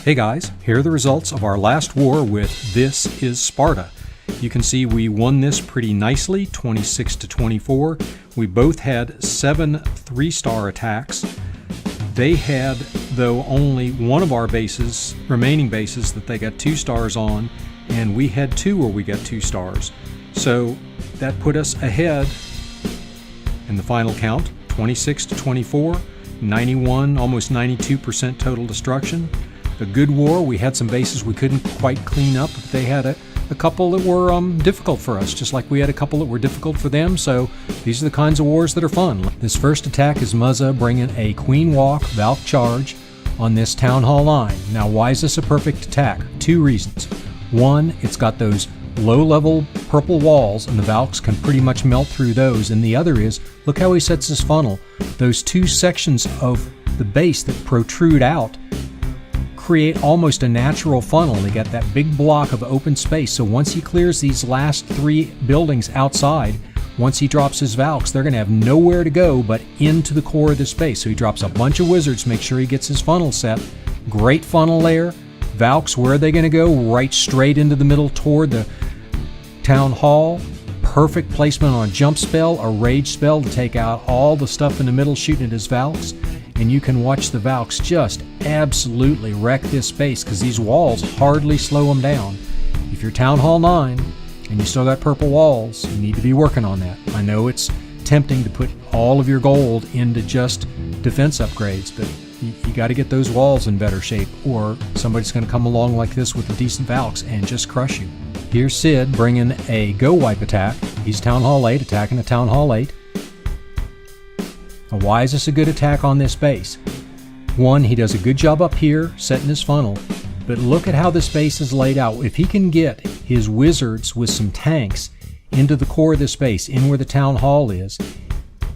Hey guys, here are the results of our last war with This is Sparta. You can see we won this pretty nicely, 26-24. We both had 7 3-star attacks. They had, though, only one of our bases, remaining bases, that they got 2 stars on, and we had 2 where we got 2 stars. So that put us ahead in the final count, 26-24, 91, almost 92% total destruction. A good war. We had some bases we couldn't quite clean up, but they had a couple that were difficult for us, just like we had a couple that were difficult for them. So these are the kinds of wars that are fun. This first attack is Muza bringing a queen walk-valk charge on this town hall line. Now, why is this a perfect attack? 2 reasons. One, it's got those low-level purple walls, and the valks can pretty much melt through those. And the other is, look how he sets his funnel. Those 2 sections of the base that protrude out create almost a natural funnel. They got that big block of open space. So once he clears these last 3 buildings outside, once he drops his valks, they're going to have nowhere to go but into the core of the space. So he drops a bunch of wizards, make sure he gets his funnel set. Great funnel there. Valks, where are they going to go? Right straight into the middle toward the town hall. Perfect placement on a jump spell, a rage spell to take out all the stuff in the middle shooting at his valks. And you can watch the valks just absolutely wreck this space because these walls hardly slow them down. If you're Town Hall 9 and you still got purple walls, you need to be working on that. I know it's tempting to put all of your gold into just defense upgrades, but you got to get those walls in better shape, or somebody's going to come along like this with a decent valks and just crush you. Here's Sid bringing a gowipe attack. He's Town Hall 8 attacking a Town Hall 8. Now, why is this a good attack on this base? One, he does a good job up here setting his funnel, but look at how this base is laid out. If he can get his wizards with some tanks into the core of this base, in where the town hall is,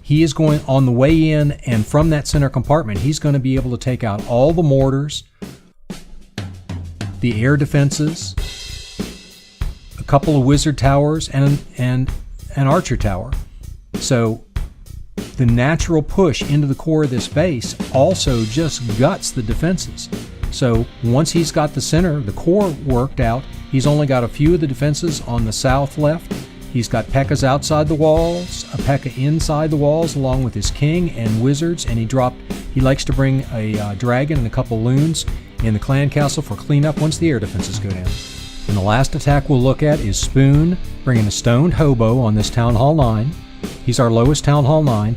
he is going on the way in, and from that center compartment, he's going to be able to take out all the mortars, the air defenses, a couple of wizard towers, and an archer tower. So the natural push into the core of this base also just guts the defenses. So once he's got the center, the core worked out, he's only got a few of the defenses on the south left. He's got P.E.K.K.A.s outside the walls, a P.E.K.K.A. inside the walls, along with his king and wizards, and he likes to bring a dragon and a couple loons in the clan castle for cleanup once the air defenses go down. And the last attack we'll look at is Spoon bringing a stoned hobo on this Town Hall 9. He's our lowest Town Hall 9.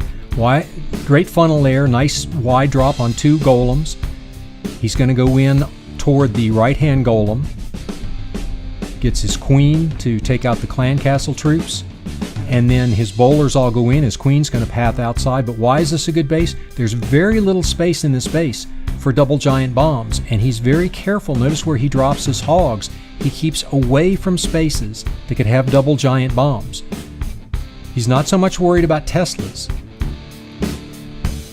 Great funnel there, nice wide drop on 2 golems. He's going to go in toward the right-hand golem. Gets his queen to take out the clan castle troops. And then his bowlers all go in. His queen's going to path outside. But why is this a good base? There's very little space in this base for double giant bombs. And he's very careful. Notice where he drops his hogs. He keeps away from spaces that could have double giant bombs. He's not so much worried about Teslas.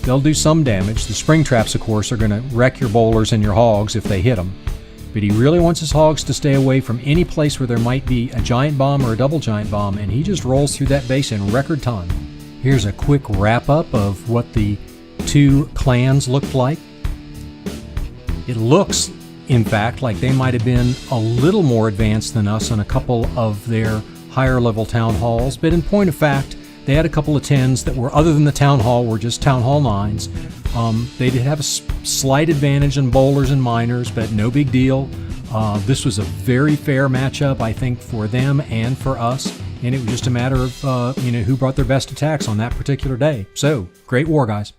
They'll do some damage. The spring traps, of course, are going to wreck your bowlers and your hogs if they hit them. But he really wants his hogs to stay away from any place where there might be a giant bomb or a double giant bomb, and he just rolls through that base in record time. Here's a quick wrap-up of what the 2 clans looked like. It looks, in fact, like they might have been a little more advanced than us on a couple of their higher-level town halls, but in point of fact, they had a couple of 10s that were, other than the town hall, were just Town Hall 9s. They did have a slight advantage in bowlers and miners, but no big deal. This was a very fair matchup, I think, for them and for us, and it was just a matter of who brought their best attacks on that particular day. So, great war, guys.